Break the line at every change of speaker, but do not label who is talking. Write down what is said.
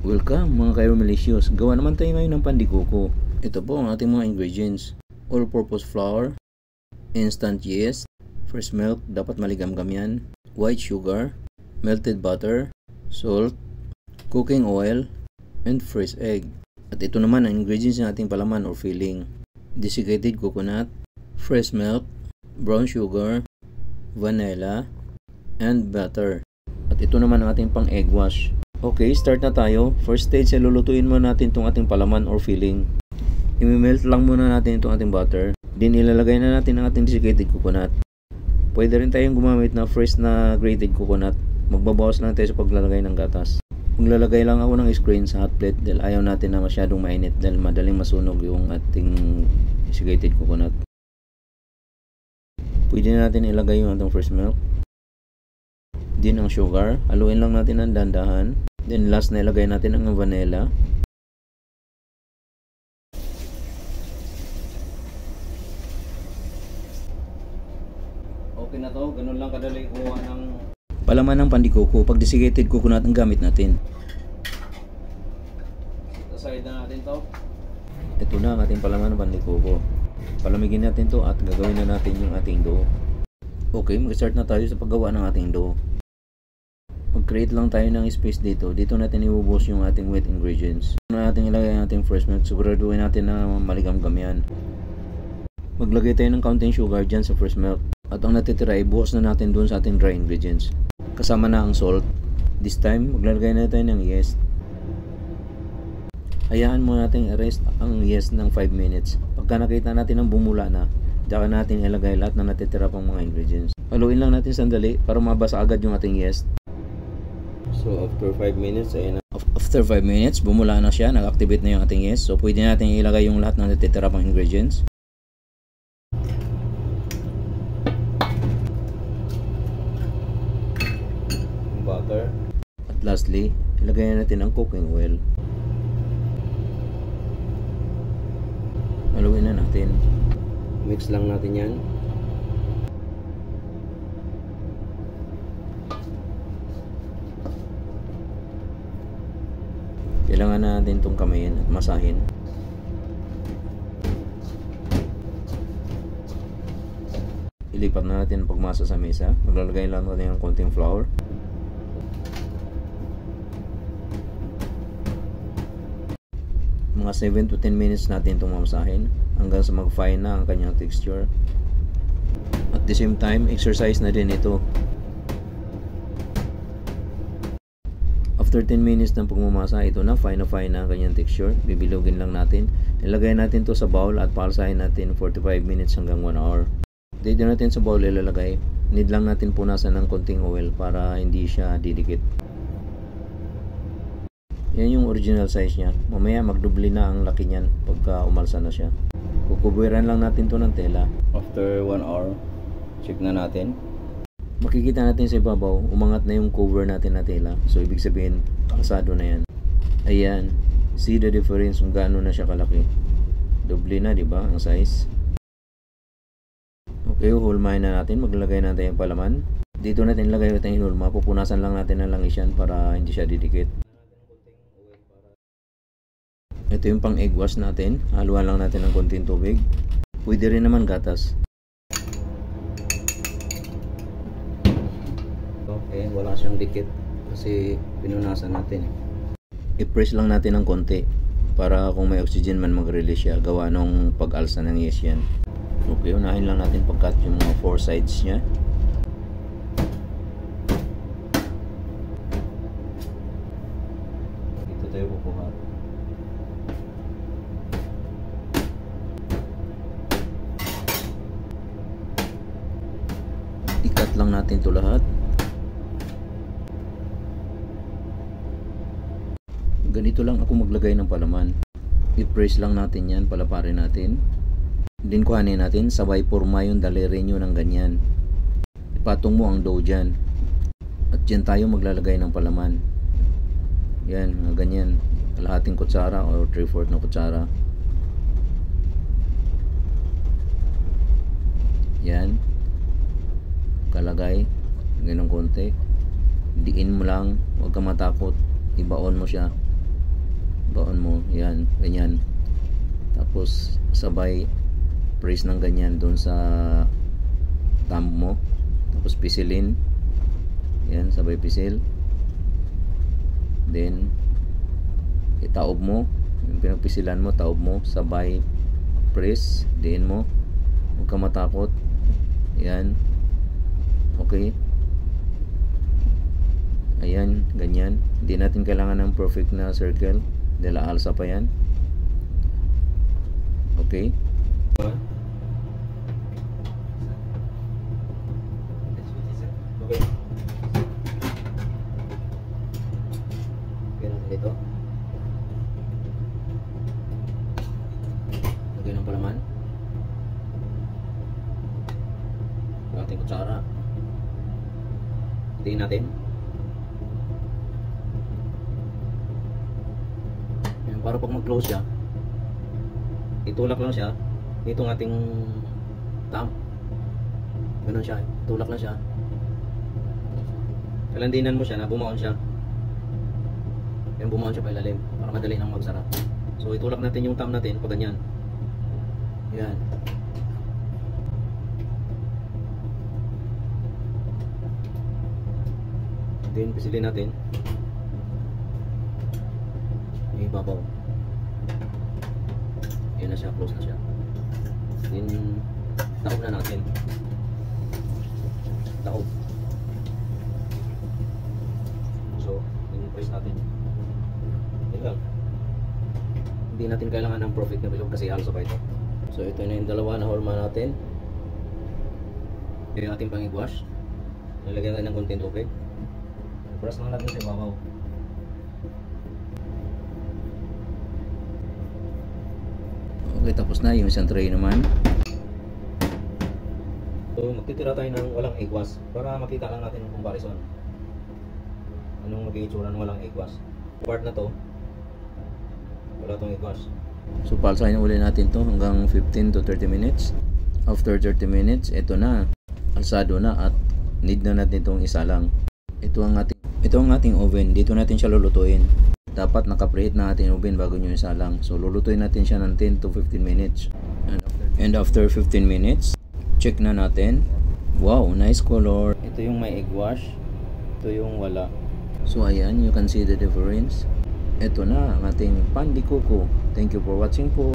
Welcome mga kayo-malicious. Gawa naman tayo ngayon ng pandikoko. Ito po ang ating mga ingredients. All-purpose flour, instant yeast, fresh milk, dapat maligam-gam yan, white sugar, melted butter, salt, cooking oil, and fresh egg. At ito naman ang ingredients ng ating palaman or filling. Desiccated coconut, fresh milk, brown sugar, vanilla, and butter. At ito naman ang ating pang egg wash. Okay, start na tayo. First stage, lulutuin muna natin itong ating palaman or filling. I-melt lang muna natin itong ating butter. Then ilalagay na natin ang ating desiccated coconut. Pwede rin tayong gumamit na fresh na grated coconut. Magbabawas lang tayo sa paglalagay ng gatas. Maglalagay lang ako ng screen sa hot plate dahil ayaw natin na masyadong mainit dahil madaling masunog yung ating desiccated coconut. Pwede na natin ilagay yung ating fresh milk. Din ang sugar. Haluin lang natin ng dandahan. Then last na ilagay natin ang vanilla. Okay na to. Ganun lang kadali kuha ng palaman ng pandikoko. Pag desiccated coconut ang gamit natin. Aside na natin to. Ito na ang ating palaman ng pandikoko. Palamigin natin to at gagawin na natin yung ating dough. Okay, mag-start na tayo sa paggawa ng ating dough. Mag-create lang tayo ng space dito. Dito natin ibubuhos yung ating wet ingredients. Una natin ilagay ang ating fresh milk. Siguraduhin natin na maligam-gam yan. Maglagay tayo ng counting sugar dyan sa fresh milk. At ang natitira, ibuhos na natin dun sa ating dry ingredients. Kasama na ang salt. This time, maglalagay na tayo ng yeast. Hayaan mo natin i-rest ang yeast ng 5 minutes. Pagka nakita natin ang bumula na, diyan natin ilagay lahat na natitira pang mga ingredients. Haluin lang natin sandali para mabasa agad yung ating yeast. So after 5 minutes, ayun na. After 5 minutes, bumula na siya, nag-activate na yung ating yeast. So pwede natin ilagay yung lahat ng natitira pang ingredients. Butter. At lastly, ilagay na natin ang cooking oil. Haluin na natin. Mix lang natin yan. Kailangan natin itong kamayin at masahin. Ilipat na natin ang pagmasa sa mesa. Maglalagay lang natin ng konting flour. Mga 7 to 10 minutes natin itong mamasahin hanggang sa mag-fine na ang kanyang texture. At the same time, exercise na din ito. After 10 minutes ng pagmamasa, ito na, fine na ang kanyang texture. Bibilugin lang natin. Ilagay natin to sa bowl at palasahin natin 45 minutes hanggang 1 hour. Dito natin sa bowl ilalagay. Need lang natin punasan ng konting oil para hindi siya didikit. Yan yung original size niya. Mamaya magdubli na ang laki niyan pagka umalsa na siya. Kukuburan lang natin to ng tela. After 1 hour, check na natin. Makikita natin sa ibabaw, umangat na yung cover natin na tela. So ibig sabihin, kalsado na yan. Ayan, see the difference kung gaano na siya kalaki. Doble na, di ba, ang size. Okay, hulmahin na natin. Maglagay natin yung palaman. Dito natin ilagay natin yung hulma. Pupunasan lang natin ng langis yan para hindi siya didikit. Ito yung pang egg wash natin. Haluan lang natin ng konting tubig. Pwede rin naman gatas. Okay, wala siyang dikit kasi pinunasan natin. I-press lang natin ng konti para kung may oxygen man mag-release siya gawa nung pag-alsa ng yeast yan. Okay, unahin lang natin pag-cut yung mga 4 sides niya. Dito tayo kukuha. I-cut lang natin ito lahat. Ganito lang ako maglagay ng palaman. I-press lang natin yan, palaparin natin. Then kuhanin natin, sabay porma yung daliri nyo ng ganyan. Ipatong mo ang dough dyan. At dyan tayo maglalagay ng palaman. Yan, ganyan. Kalahating kutsara o 3/4 na kutsara. Yan. Kalagay. Ganun konti. Diin mo lang, huwag ka matakot. Ibaon mo siya. baon mo, yan, ganyan. Tapos sabay press ng ganyan doon sa thumb mo, tapos pisilin, yan, sabay pisil, then itaob mo yung pinagpisilan mo, taob mo, sabay press, diin mo, huwag ka matakot, yan, okay, ayan, ganyan. Hindi natin kailangan ng perfect na circle dahil aalsa pa yan. Okay.
Okay. Lagyan natin dito. Lagyan ng palaman. Ang ating kutsara. Hitiin natin. Yan, para pag mag-close siya, itulak lang siya dito ng ating thumb. Ganun siya, tulak lang siya. Kalandinan mo siya na bumaon siya. Yan, bumaon siya pa ilalim para madali nang magsara. So itulak natin yung thumb natin pag ganyan. Yan. Then pisilin natin yung ibabaw. Yan na siya, close na siya. Then taob na natin. Taob. So, press natin. Yan lang. Hindi natin kailangan ng perfect na bilog kasi alsa pa ito. So, ito na yung dalawa na horma natin. Ito yung ating pang-wash. Nalagyan natin ng konting tubig. Press lang natin sa ibabaw.
Okay, tapos na yung isang tray naman.
So, magtitira tayo ng walang egg wash para makita lang natin yung comparison. Anong magiging itsura ng walang egg wash. Part na to, wala tong egg wash.
So palsahin ulit natin to hanggang 15 to 30 minutes. After 30 minutes, ito na, alsado na at need na natin itong isa lang. Ito ang ating oven. Dito natin siya lulutuin. Dapat naka-preheat na ating oven bago nyo isa lang. So lulutuin natin siya ng 10 to 15 minutes. And after 15 minutes, check na natin. Wow, nice color. Ito yung may egg wash. Ito yung wala. So ayan, you can see the difference. Ito na ang ating pan de coco. Thank you for watching po.